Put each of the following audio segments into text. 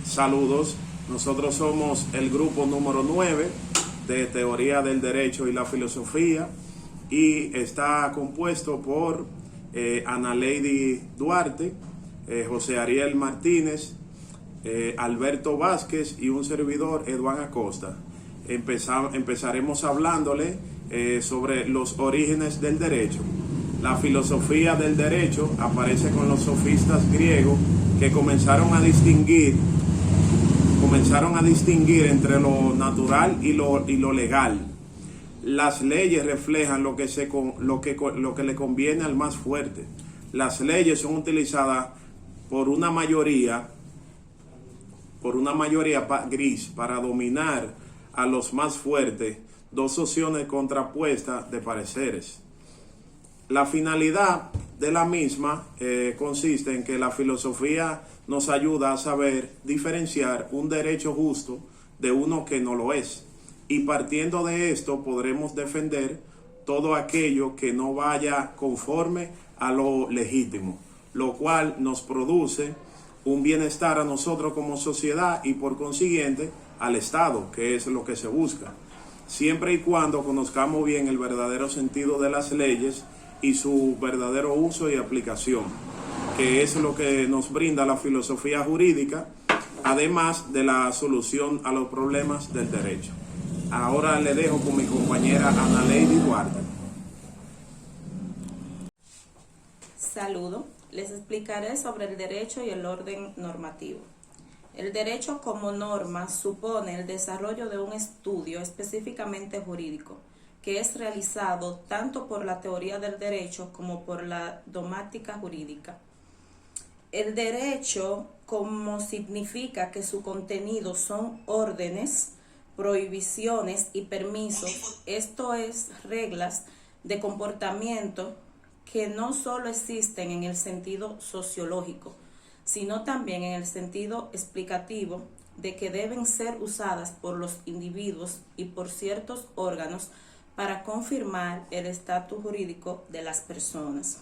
Saludos, nosotros somos el grupo número 9 de Teoría del Derecho y la Filosofía y está compuesto por Ana Lady Duarte, José Ariel Martínez, Alberto Vázquez y un servidor, Eduardo Acosta. Empezaremos hablándole sobre los orígenes del derecho. La filosofía del derecho aparece con los sofistas griegos que comenzaron a distinguir entre lo natural y lo legal. Las leyes reflejan lo que le conviene al más fuerte. Las leyes son utilizadas por una mayoría gris para dominar a los más fuertes, dos opciones contrapuestas de pareceres. La finalidad de la misma consiste en que la filosofía nos ayuda a saber diferenciar un derecho justo de uno que no lo es. Y partiendo de esto podremos defender todo aquello que no vaya conforme a lo legítimo, lo cual nos produce un bienestar a nosotros como sociedad y por consiguiente al Estado, que es lo que se busca. Siempre y cuando conozcamos bien el verdadero sentido de las leyes y su verdadero uso y aplicación, que es lo que nos brinda la filosofía jurídica, además de la solución a los problemas del derecho. Ahora le dejo con mi compañera Ana Lady Duarte. Saludo. Les explicaré sobre el derecho y el orden normativo. El derecho como norma supone el desarrollo de un estudio específicamente jurídico, que es realizado tanto por la teoría del derecho como por la dogmática jurídica. El derecho, como significa que su contenido son órdenes, prohibiciones y permisos, esto es, reglas de comportamiento que no solo existen en el sentido sociológico, sino también en el sentido explicativo de que deben ser usadas por los individuos y por ciertos órganos para confirmar el estatus jurídico de las personas.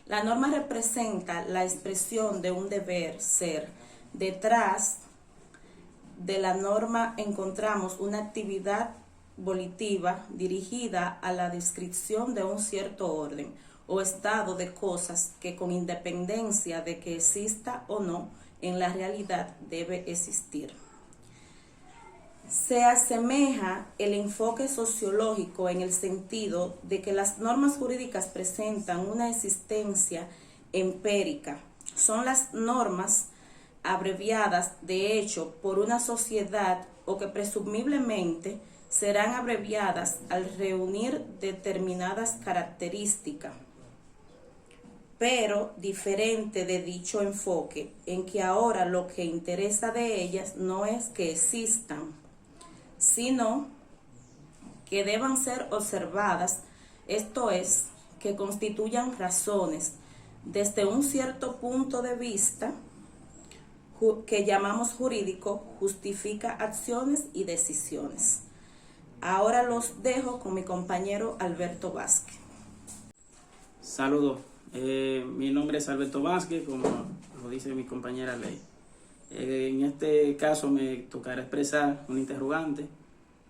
La norma representa la expresión de un deber ser. Detrás de la norma encontramos una actividad volitiva dirigida a la descripción de un cierto orden o estado de cosas que con independencia de que exista o no, en la realidad debe existir. Se asemeja el enfoque sociológico en el sentido de que las normas jurídicas presentan una existencia empírica. Son las normas abreviadas, de hecho, por una sociedad o que presumiblemente serán abreviadas al reunir determinadas características, pero diferente de dicho enfoque, en que ahora lo que interesa de ellas no es que existan, sino que deban ser observadas, esto es, que constituyan razones desde un cierto punto de vista que llamamos jurídico, justifica acciones y decisiones. Ahora los dejo con mi compañero Alberto Vázquez. Saludos, mi nombre es Alberto Vázquez, como lo dice mi compañera Ley. En este caso me tocará expresar un interrogante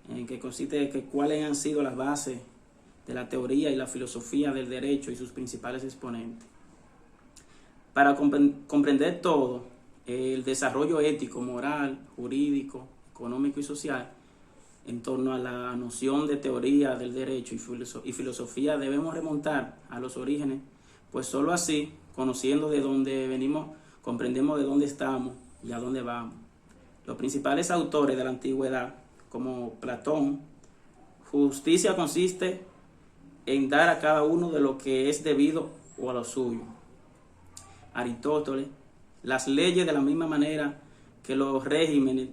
en que consiste en que cuáles han sido las bases de la teoría y la filosofía del derecho y sus principales exponentes. Para comprender todo, el desarrollo ético, moral, jurídico, económico y social en torno a la noción de teoría del derecho y filosofía debemos remontar a los orígenes, pues solo así, conociendo de dónde venimos, comprendemos de dónde estamos y a dónde vamos. Los principales autores de la antigüedad, como Platón, justicia consiste en dar a cada uno de lo que es debido o a lo suyo. Aristóteles, las leyes de la misma manera que los regímenes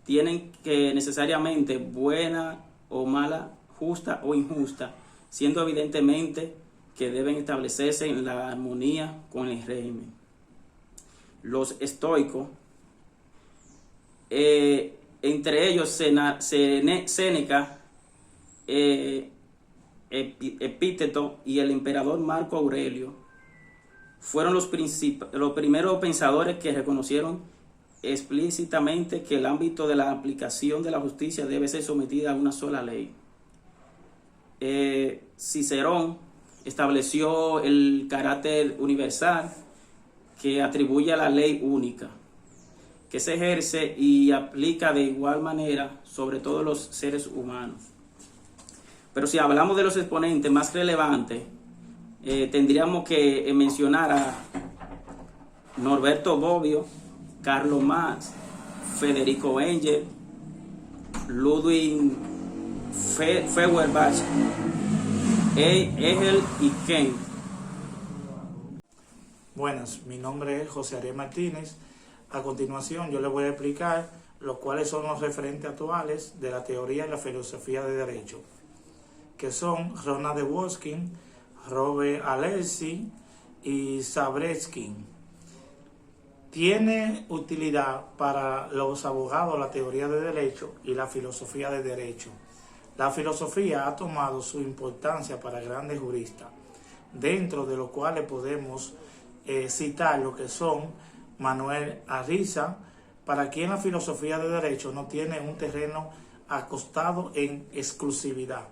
tienen que necesariamente buena o mala, justa o injusta, siendo evidentemente que deben establecerse en la armonía con el régimen. Los estoicos, entre ellos Séneca, Epíteto y el emperador Marco Aurelio, fueron los primeros pensadores que reconocieron explícitamente que el ámbito de la aplicación de la justicia debe ser sometida a una sola ley. Cicerón estableció el carácter universal que atribuye a la ley única, que se ejerce y aplica de igual manera sobre todos los seres humanos. Pero si hablamos de los exponentes más relevantes, tendríamos que mencionar a Norberto Bobbio, Carlos Marx, Federico Engels, Ludwig Feuerbach, Hegel y Kant. Buenas, mi nombre es José Ariel Martínez. A continuación yo les voy a explicar cuáles son los referentes actuales de la teoría y la filosofía de derecho, que son Ronald Dworkin, Robert Alessi y Zabretzky. Tiene utilidad para los abogados la teoría de derecho y la filosofía de derecho. La filosofía ha tomado su importancia para grandes juristas, dentro de los cuales podemos citar lo que son Manuel Arriza, para quien la filosofía de derecho no tiene un terreno acostado en exclusividad.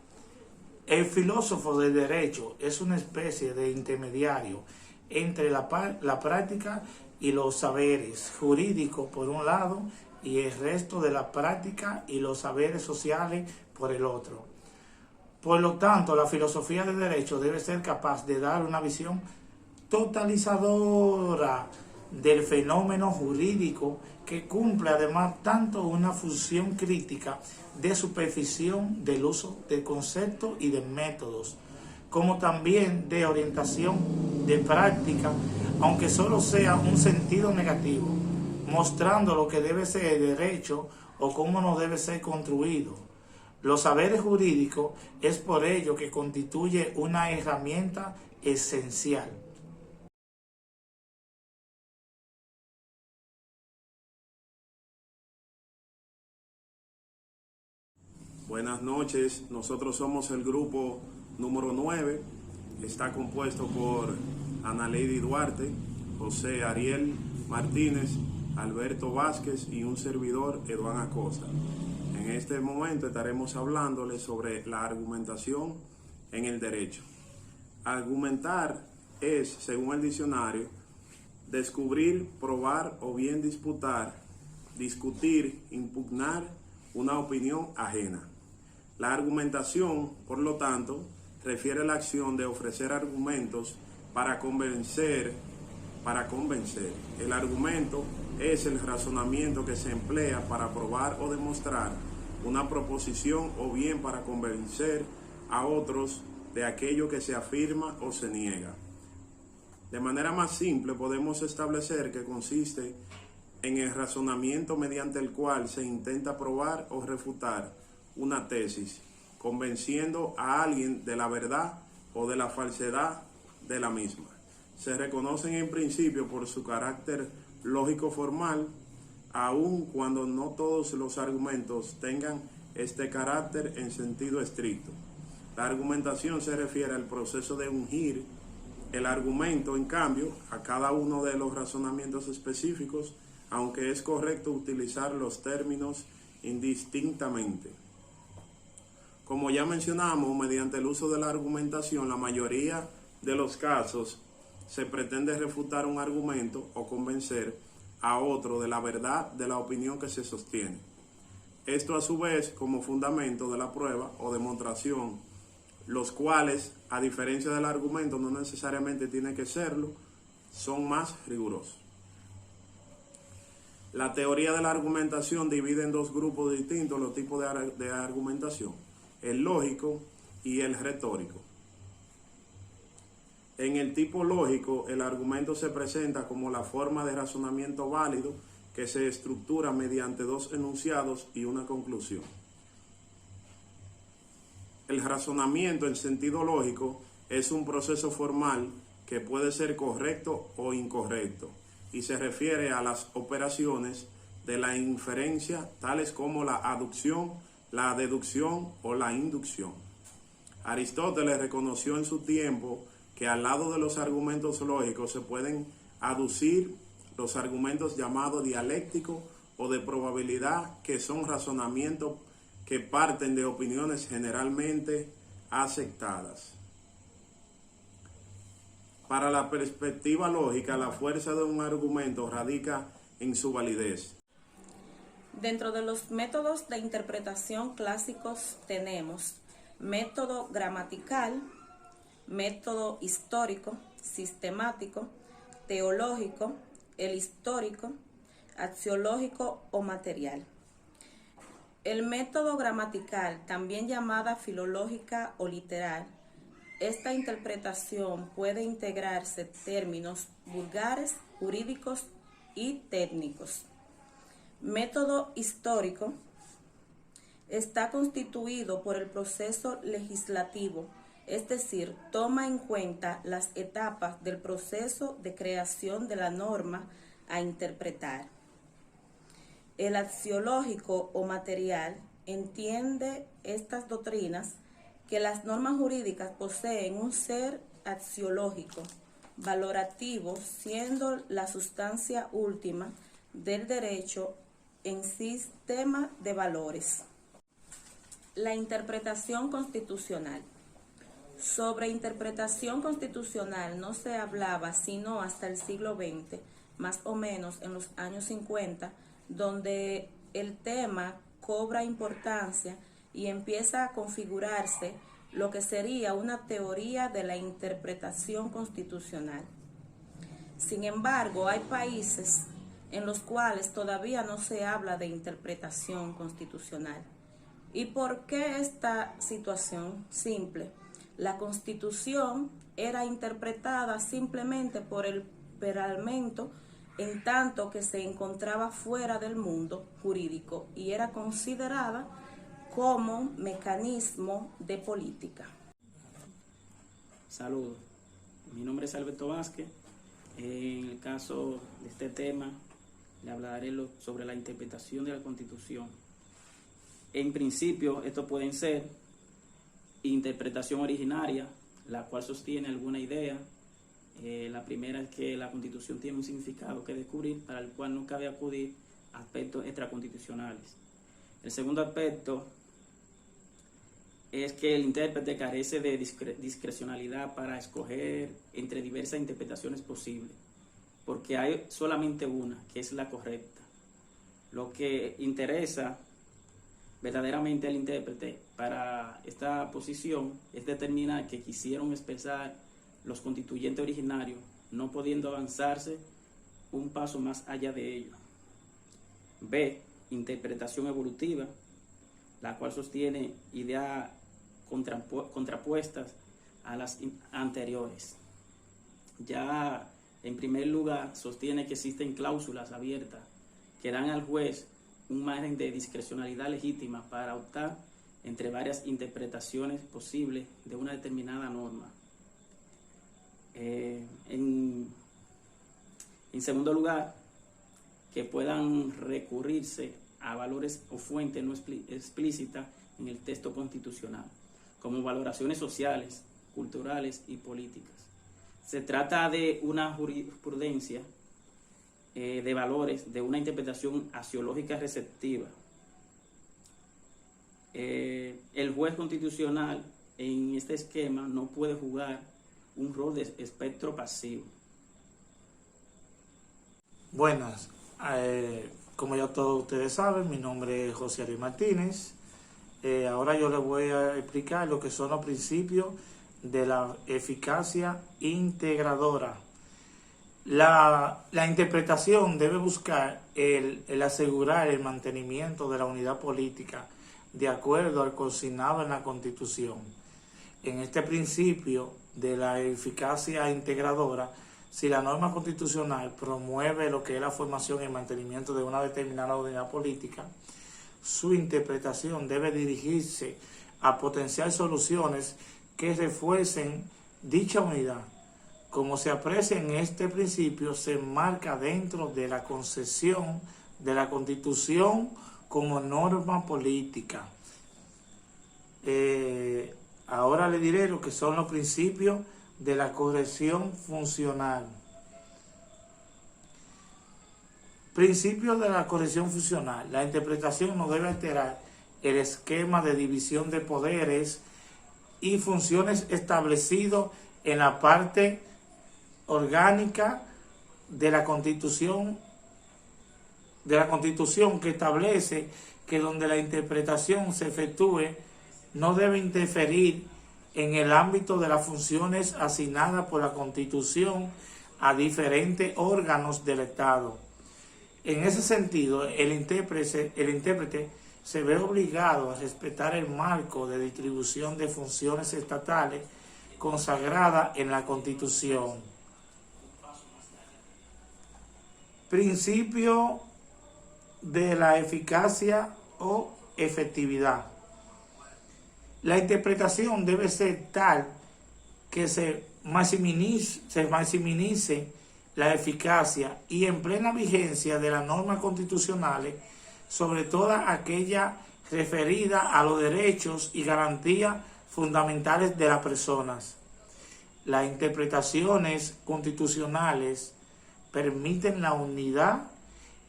El filósofo de derecho es una especie de intermediario entre la práctica y los saberes jurídicos por un lado y el resto de la práctica y los saberes sociales por el otro. Por lo tanto, la filosofía de derecho debe ser capaz de dar una visión totalizadora del fenómeno jurídico, que cumple además tanto una función crítica de supervisión del uso de conceptos y de métodos, como también de orientación de práctica, aunque solo sea un sentido negativo, mostrando lo que debe ser el derecho o cómo no debe ser construido. Los saberes jurídicos es por ello que constituye una herramienta esencial. Buenas noches, nosotros somos el grupo número 9, está compuesto por Ana Lady Duarte, José Ariel Martínez, Alberto Vázquez y un servidor, Eduardo Acosta. En este momento estaremos hablándoles sobre la argumentación en el derecho. Argumentar es, según el diccionario, descubrir, probar o bien disputar, discutir, impugnar una opinión ajena. La argumentación, por lo tanto, refiere a la acción de ofrecer argumentos para convencer. El argumento es el razonamiento que se emplea para probar o demostrar una proposición o bien para convencer a otros de aquello que se afirma o se niega. De manera más simple podemos establecer que consiste en el razonamiento mediante el cual se intenta probar o refutar una tesis, convenciendo a alguien de la verdad o de la falsedad de la misma. Se reconocen en principio por su carácter lógico formal, aun cuando no todos los argumentos tengan este carácter en sentido estricto. La argumentación se refiere al proceso de ungir el argumento, en cambio, a cada uno de los razonamientos específicos, aunque es correcto utilizar los términos indistintamente. Como ya mencionamos, mediante el uso de la argumentación, la mayoría de los casos se pretende refutar un argumento o convencer a otro de la verdad de la opinión que se sostiene. Esto a su vez como fundamento de la prueba o demostración, los cuales, a diferencia del argumento, no necesariamente tiene que serlo, son más rigurosos. La teoría de la argumentación divide en dos grupos distintos los tipos de argumentación: el lógico y el retórico. En el tipo lógico, el argumento se presenta como la forma de razonamiento válido que se estructura mediante dos enunciados y una conclusión. El razonamiento en sentido lógico es un proceso formal que puede ser correcto o incorrecto y se refiere a las operaciones de la inferencia, tales como la aducción, la deducción o la inducción. Aristóteles reconoció en su tiempo que al lado de los argumentos lógicos se pueden aducir los argumentos llamados dialécticos o de probabilidad, que son razonamientos que parten de opiniones generalmente aceptadas. Para la perspectiva lógica, la fuerza de un argumento radica en su validez. Dentro de los métodos de interpretación clásicos tenemos método gramatical, método histórico, sistemático, teológico, el histórico, axiológico o material. El método gramatical, también llamada filológica o literal, esta interpretación puede integrarse términos vulgares, jurídicos y técnicos. Método histórico está constituido por el proceso legislativo, es decir, toma en cuenta las etapas del proceso de creación de la norma a interpretar. El axiológico o material entiende estas doctrinas que las normas jurídicas poseen un ser axiológico, valorativo, siendo la sustancia última del derecho en sistema de valores. La interpretación constitucional. Sobre interpretación constitucional no se hablaba sino hasta el siglo XX, más o menos en los años 50, donde el tema cobra importancia y empieza a configurarse lo que sería una teoría de la interpretación constitucional. Sin embargo, hay países en los cuales todavía no se habla de interpretación constitucional. ¿Y por qué esta situación? Simple. La Constitución era interpretada simplemente por el Parlamento en tanto que se encontraba fuera del mundo jurídico y era considerada como mecanismo de política. Saludos, mi nombre es Alberto Vázquez. En el caso de este tema le hablaré sobre la interpretación de la Constitución. En principio, estos pueden ser interpretación originaria, la cual sostiene alguna idea. La primera es que la Constitución tiene un significado que descubrir, para el cual no cabe acudir a aspectos extraconstitucionales. El segundo aspecto es que el intérprete carece de discrecionalidad para escoger entre diversas interpretaciones posibles, porque hay solamente una, que es la correcta. Lo que interesa verdaderamente al intérprete para esta posición es determinar que quisieron expresar los constituyentes originarios, no pudiendo avanzarse un paso más allá de ello. B. Interpretación evolutiva, la cual sostiene ideas contrapuestas a las anteriores. Ya en primer lugar sostiene que existen cláusulas abiertas que dan al juez un margen de discrecionalidad legítima para optar entre varias interpretaciones posibles de una determinada norma. En segundo lugar, que puedan recurrirse a valores o fuentes no explícitas en el texto constitucional, como valoraciones sociales, culturales y políticas. Se trata de una jurisprudencia de valores, de una interpretación axiológica receptiva. El juez constitucional en este esquema no puede jugar un rol de espectro pasivo. Buenas, como ya todos ustedes saben, mi nombre es José Ari Martínez. Ahora yo les voy a explicar lo que son los principios de la eficacia integradora. La interpretación debe buscar el asegurar el mantenimiento de la unidad política de acuerdo al consignado en la Constitución. En este principio de la eficacia integradora, si la norma constitucional promueve lo que es la formación y mantenimiento de una determinada unidad política, su interpretación debe dirigirse a potenciar soluciones que refuercen dicha unidad. Como se aprecia en este principio, se enmarca dentro de la concesión de la Constitución como norma política. Ahora le diré lo que son los principios de la corrección funcional. Principio de la corrección funcional. La interpretación no debe alterar el esquema de división de poderes y funciones establecido en la parte orgánica de la Constitución que establece que donde la interpretación se efectúe no debe interferir en el ámbito de las funciones asignadas por la Constitución a diferentes órganos del Estado. En ese sentido, el intérprete se ve obligado a respetar el marco de distribución de funciones estatales consagrada en la Constitución. Principio de la eficacia o efectividad. La interpretación debe ser tal que se maximice la eficacia y en plena vigencia de las normas constitucionales, sobre todo aquella referida a los derechos y garantías fundamentales de las personas. Las interpretaciones constitucionales permiten la unidad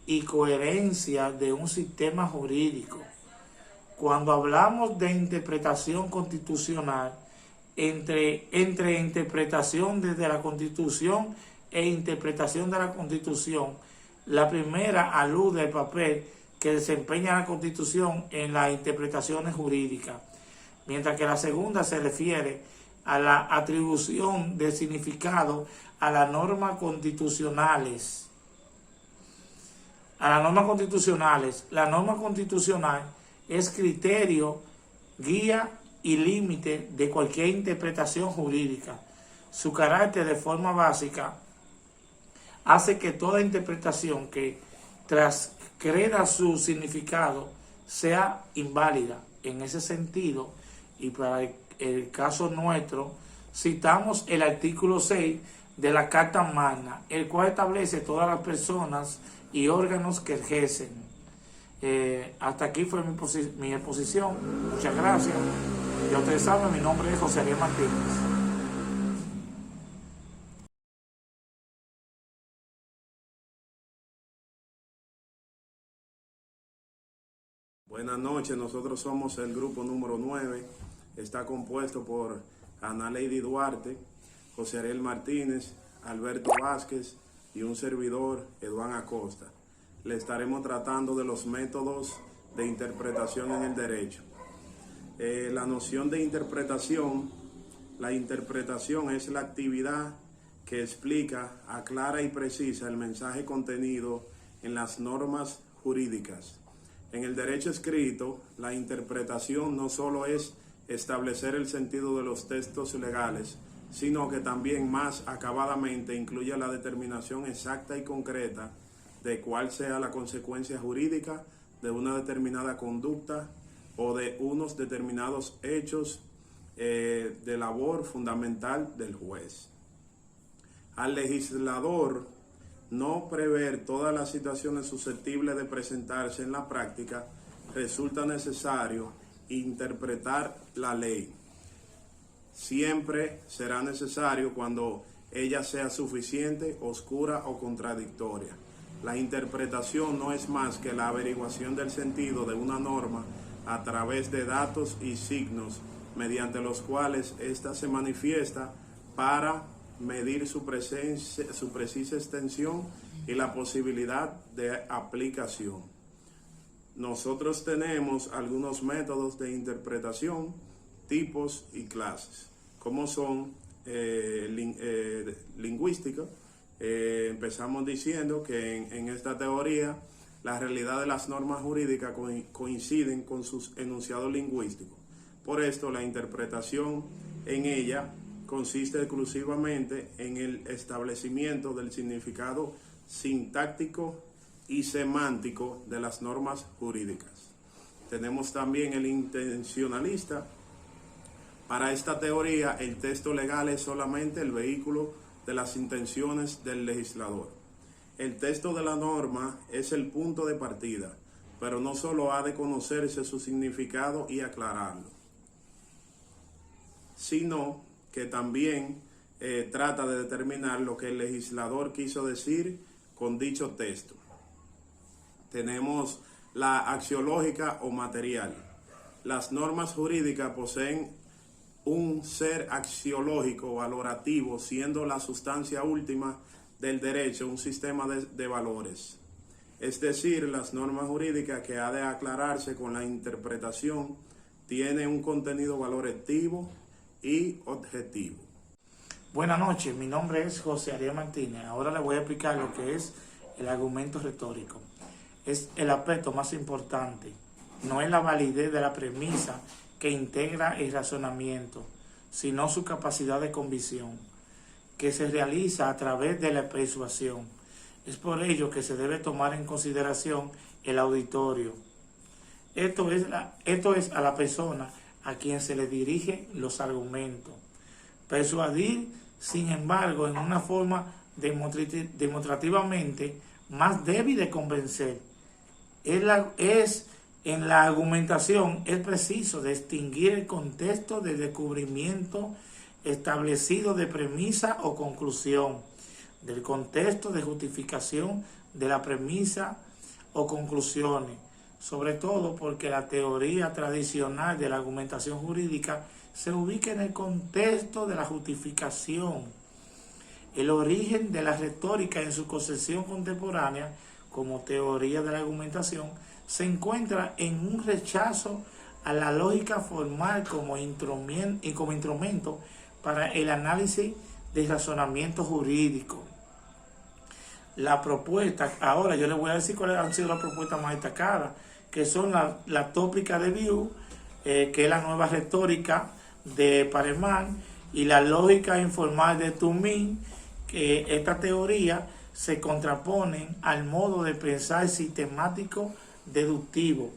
y coherencia de un sistema jurídico. Cuando hablamos de interpretación constitucional, entre interpretación desde la Constitución e interpretación de la Constitución, la primera alude al papel que desempeña la Constitución en las interpretaciones jurídicas, mientras que la segunda se refiere a la atribución de significado a las normas constitucionales. La norma constitucional es criterio, guía y límite de cualquier interpretación jurídica. Su carácter de forma básica hace que toda interpretación que transgreda su significado sea inválida. En ese sentido, y para el caso nuestro, citamos el artículo 6 de la Carta Magna, el cual establece todas las personas y órganos que ejercen. Hasta aquí fue mi exposición. Muchas gracias. Ya ustedes saben, mi nombre es José Ariel Martínez. Buenas noches, nosotros somos el grupo número 9, está compuesto por Ana Lady Duarte, José Ariel Martínez, Alberto Vázquez y un servidor, Eduán Acosta. Le estaremos tratando de los métodos de interpretación en el derecho. La noción de interpretación, la interpretación es la actividad que explica, aclara y precisa el mensaje contenido en las normas jurídicas. En el derecho escrito, la interpretación no solo es establecer el sentido de los textos legales, sino que también más acabadamente incluye la determinación exacta y concreta de cuál sea la consecuencia jurídica de una determinada conducta o de unos determinados hechos de labor fundamental del juez. Al legislador no prever todas las situaciones susceptibles de presentarse en la práctica, resulta necesario interpretar la ley. Siempre será necesario cuando ella sea suficiente, oscura o contradictoria. La interpretación no es más que la averiguación del sentido de una norma a través de datos y signos mediante los cuales ésta se manifiesta para medir su precisa extensión y la posibilidad de aplicación. Nosotros tenemos algunos métodos de interpretación, tipos y clases, como son lingüística. Empezamos diciendo que en esta teoría la realidad de las normas jurídicas coinciden con sus enunciados lingüísticos. Por esto, la interpretación en ella consiste exclusivamente en el establecimiento del significado sintáctico y semántico de las normas jurídicas. Tenemos también el intencionalista. Para esta teoría, el texto legal es solamente el vehículo de las intenciones del legislador. El texto de la norma es el punto de partida, pero no solo ha de conocerse su significado y aclararlo, sino que también trata de determinar lo que el legislador quiso decir con dicho texto. Tenemos la axiológica o material. Las normas jurídicas poseen un ser axiológico valorativo, siendo la sustancia última del derecho un sistema de valores. Es decir, las normas jurídicas que ha de aclararse con la interpretación tienen un contenido valorativo y objetivo. Buenas noches, mi nombre es José Ariel Martínez. Ahora les voy a explicar lo que es el argumento retórico. Es el aspecto más importante. No es la validez de la premisa que integra el razonamiento, sino su capacidad de convicción, que se realiza a través de la persuasión. Es por ello que se debe tomar en consideración el auditorio. Esto es a la persona a quien se le dirigen los argumentos. Persuadir, sin embargo, en una forma demostrativamente más débil de convencer. En la argumentación es preciso distinguir el contexto de descubrimiento establecido de premisa o conclusión, del contexto de justificación de la premisa o conclusiones, sobre todo porque la teoría tradicional de la argumentación jurídica se ubica en el contexto de la justificación. El origen de la retórica en su concepción contemporánea como teoría de la argumentación se encuentra en un rechazo a la lógica formal como instrumento para el análisis de razonamiento jurídico. La propuesta, ahora yo les voy a decir cuáles han sido las propuestas más destacadas, que son la tópica de View, que es la nueva retórica de Pareman, y la lógica informal de Tumín, que esta teoría se contraponen al modo de pensar sistemático deductivo.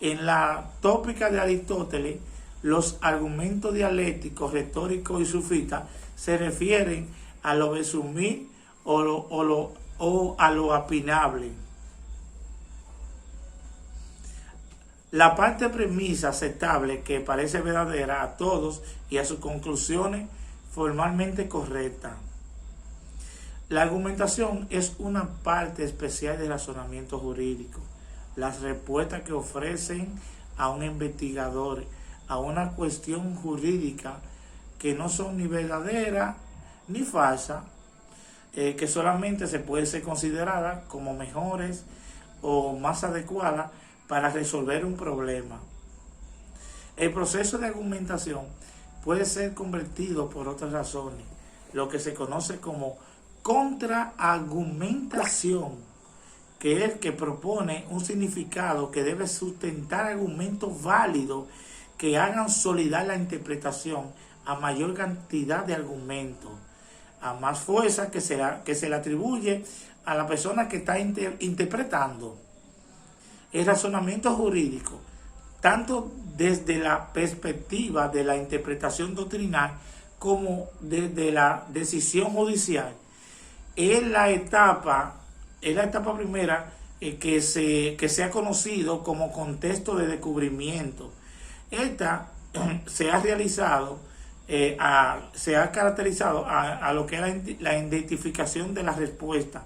En la tópica de Aristóteles, los argumentos dialécticos, retóricos y sofistas se refieren a lo presumir o a lo opinable. La parte premisa aceptable que parece verdadera a todos y a sus conclusiones formalmente correctas. La argumentación es una parte especial del razonamiento jurídico. Las respuestas que ofrecen a un investigador a una cuestión jurídica que no son ni verdaderas ni falsas, que solamente se puede ser considerada como mejores o más adecuadas para resolver un problema. El proceso de argumentación puede ser convertido por otras razones, lo que se conoce como contraargumentación, que es que propone un significado que debe sustentar argumentos válidos que hagan solidar la interpretación a mayor cantidad de argumentos, a más fuerza que se le atribuye a la persona que está interpretando. El razonamiento jurídico, tanto desde la perspectiva de la interpretación doctrinal como desde la decisión judicial, es la etapa primera que se ha conocido como contexto de descubrimiento. Esta se ha realizado, se ha caracterizado a lo que es la identificación de la respuesta.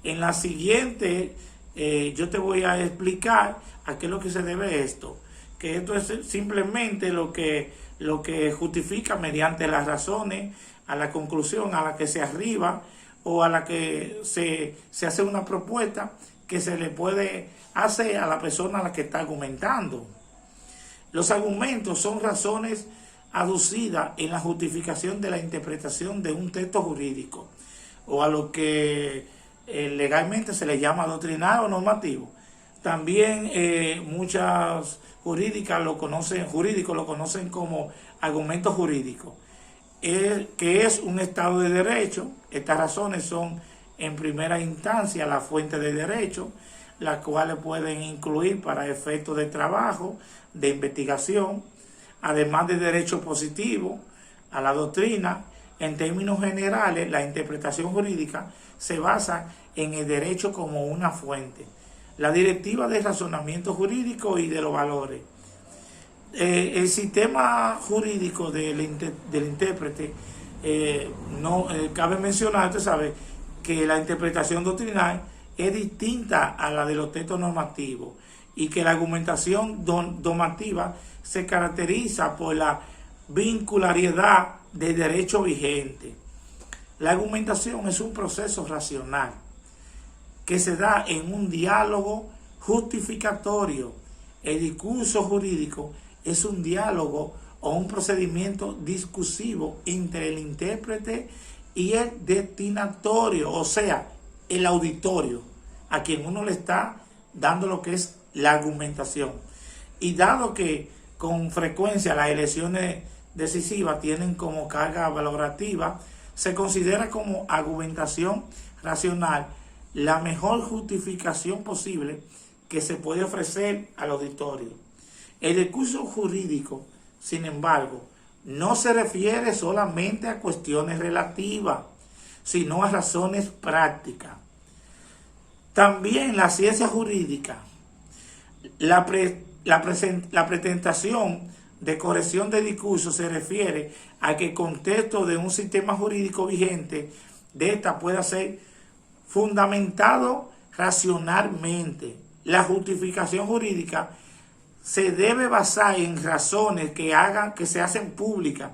En la siguiente, yo te voy a explicar a qué es lo que se debe esto. Que esto es simplemente lo que justifica mediante las razones a la conclusión a la que se arriba o a la que se hace una propuesta que se le puede hacer a la persona a la que está argumentando. Los argumentos son razones aducidas en la justificación de la interpretación de un texto jurídico o a lo que legalmente se le llama doctrinal o normativo. También muchas jurídicos lo conocen como argumentos jurídicos, que es un estado de derecho. Estas razones son en primera instancia la fuente de derecho, las cuales pueden incluir para efectos de trabajo, de investigación, además de derecho positivo a la doctrina. En términos generales, la interpretación jurídica se basa en el derecho como una fuente. La directiva de razonamiento jurídico y de los valores. El sistema jurídico del intérprete cabe mencionar, usted sabe, que la interpretación doctrinal es distinta a la de los textos normativos y que la argumentación normativa se caracteriza por la vinculariedad del derecho vigente. La argumentación es un proceso racional que se da en un diálogo justificatorio. El discurso jurídico es un diálogo o un procedimiento discursivo entre el intérprete y el destinatario, o sea, el auditorio, a quien uno le está dando lo que es la argumentación. Y dado que con frecuencia las elecciones decisivas tienen como carga valorativa, se considera como argumentación racional la mejor justificación posible que se puede ofrecer al auditorio. El discurso jurídico, sin embargo, no se refiere solamente a cuestiones relativas, sino a razones prácticas. También la ciencia jurídica, la presentación de corrección de discurso se refiere a que el contexto de un sistema jurídico vigente de esta pueda ser fundamentado racionalmente. La justificación jurídica se debe basar en razones que se hacen públicas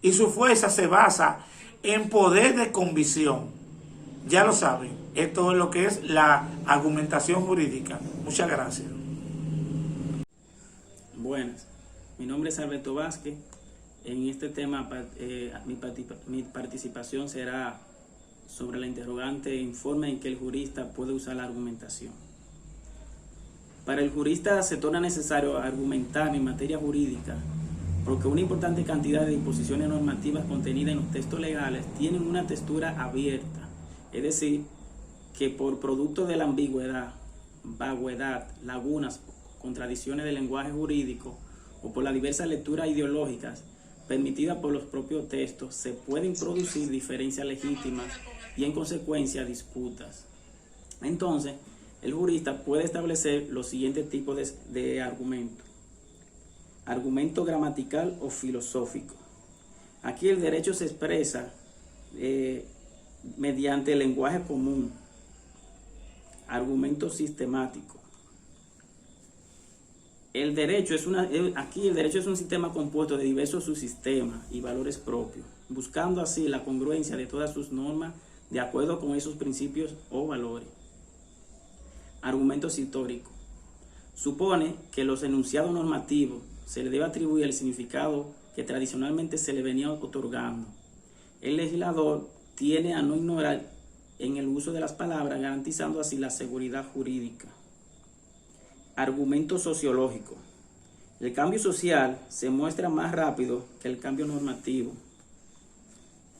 y su fuerza se basa en poder de convicción. Ya lo saben, esto es lo que es la argumentación jurídica. Muchas gracias. Buenas, mi nombre es Alberto Vázquez. En este tema mi participación será sobre la interrogante informe en que el jurista puede usar la argumentación. Para el jurista se torna necesario argumentar en materia jurídica porque una importante cantidad de disposiciones normativas contenidas en los textos legales tienen una textura abierta, es decir, que por producto de la ambigüedad, vaguedad, lagunas, contradicciones del lenguaje jurídico o por las diversas lecturas ideológicas permitidas por los propios textos, se pueden producir diferencias legítimas y en consecuencia disputas. Entonces, el jurista puede establecer los siguientes tipos de argumento. Argumento gramatical o filosófico. Aquí el derecho se expresa mediante el lenguaje común. Argumento sistemático. Aquí el derecho es un sistema compuesto de diversos subsistemas y valores propios, buscando así la congruencia de todas sus normas de acuerdo con esos principios o valores. Argumento histórico. Supone que los enunciados normativos se le debe atribuir el significado que tradicionalmente se le venía otorgando. El legislador tiene a no ignorar en el uso de las palabras, garantizando así la seguridad jurídica. Argumento sociológico. El cambio social se muestra más rápido que el cambio normativo,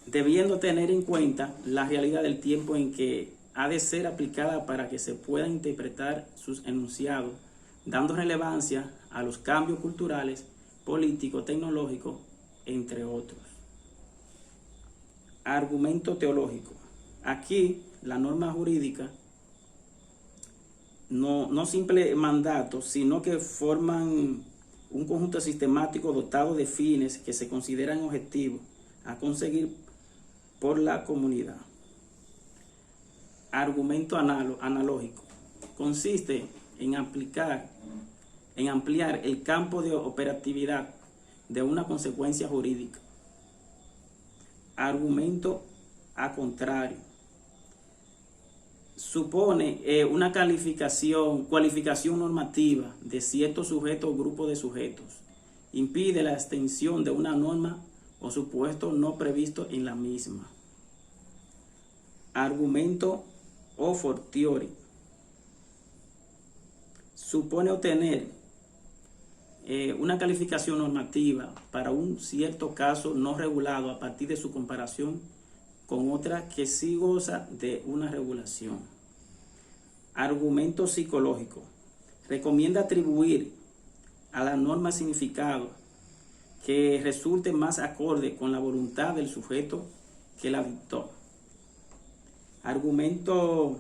debiendo tener en cuenta la realidad del tiempo en que ha de ser aplicada para que se puedan interpretar sus enunciados, dando relevancia a los cambios culturales, políticos, tecnológicos, entre otros. Argumento teológico. Aquí la norma jurídica no simple mandatos, sino que forman un conjunto sistemático dotado de fines que se consideran objetivos a conseguir por la comunidad. Argumento analógico. Consiste en ampliar el campo de operatividad de una consecuencia jurídica. Argumento a contrario. Supone una cualificación normativa de cierto sujeto o grupo de sujetos. Impide la extensión de una norma o supuesto no previsto en la misma. Argumento o fortiori. Supone obtener una calificación normativa para un cierto caso no regulado a partir de su comparación con otra que sí goza de una regulación. Argumento psicológico. Recomienda atribuir a la norma significado que resulte más acorde con la voluntad del sujeto que la dictó. Argumento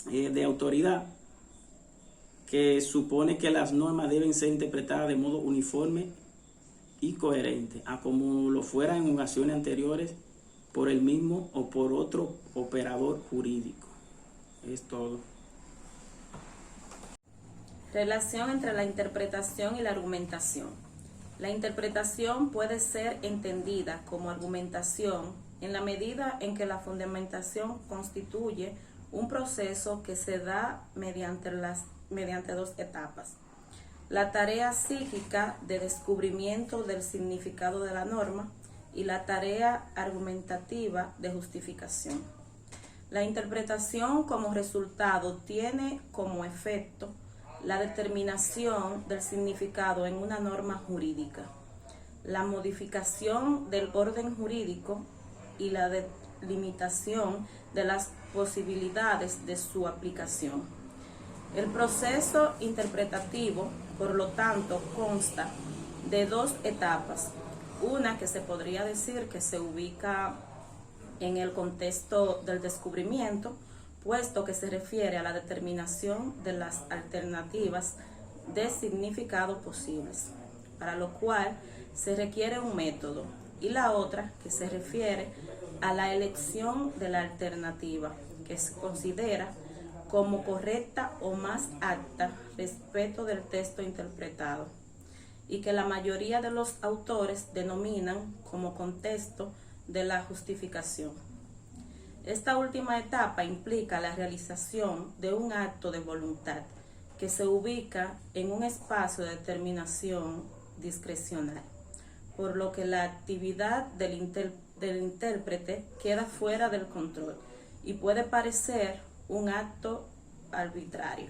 de autoridad, que supone que las normas deben ser interpretadas de modo uniforme y coherente a como lo fuera en ocasiones anteriores por el mismo o por otro operador jurídico. Es todo. Relación entre la interpretación y la argumentación. La interpretación puede ser entendida como argumentación en la medida en que la fundamentación constituye un proceso que se da mediante dos etapas. La tarea psíquica de descubrimiento del significado de la norma y la tarea argumentativa de justificación. La interpretación como resultado tiene como efecto la determinación del significado en una norma jurídica, la modificación del orden jurídico y la delimitación de las posibilidades de su aplicación. El proceso interpretativo, por lo tanto, consta de dos etapas. Una que se podría decir que se ubica en el contexto del descubrimiento, puesto que se refiere a la determinación de las alternativas de significado posibles, para lo cual se requiere un método, y la otra que se refiere a la elección de la alternativa, que se considera como correcta o más apta respecto del texto interpretado, y que la mayoría de los autores denominan como contexto de la justificación. Esta última etapa implica la realización de un acto de voluntad que se ubica en un espacio de determinación discrecional, por lo que la actividad del intérprete queda fuera del control y puede parecer un acto arbitrario.